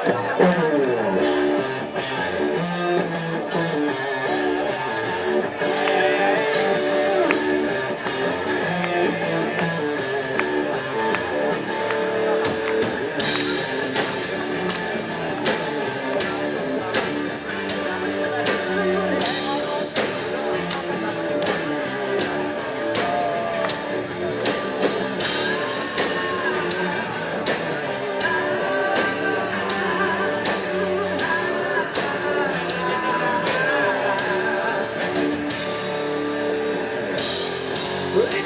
If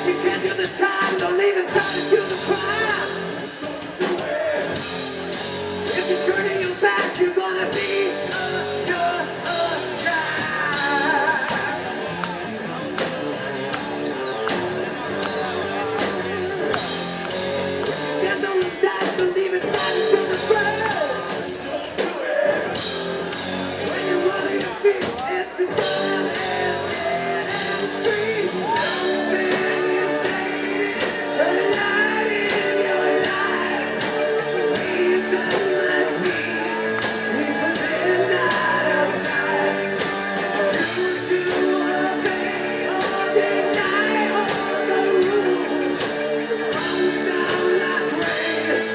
you can't do the time, don't even try to do the crime. If you're turning your back, you're gonna be under attack. Get the dice, don't even try to do the crime. When you're running your feet, it's a gun and street. Nothing you say, the light in your life. Reason like me, deeper than not outside. Choose to obey or deny all the rules. Don't sound like rain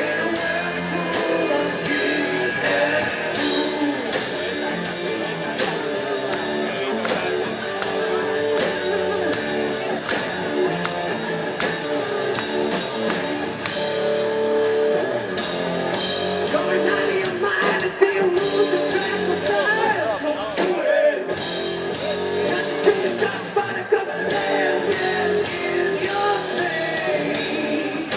in a world full of Jesus. Going out of your mind until you lose a track of time. Don't do it. Got the chicken top buttercup standing in your face.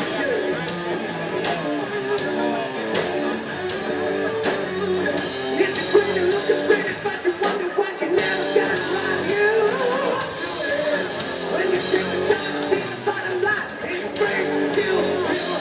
Get the queen and looking pretty, but you wonder why she never got around you. When you take the time to see the bottom line, it brings you to your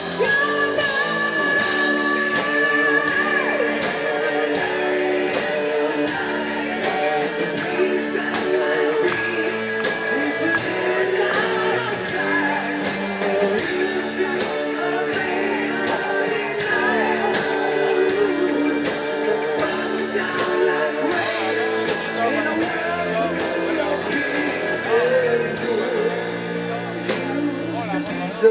so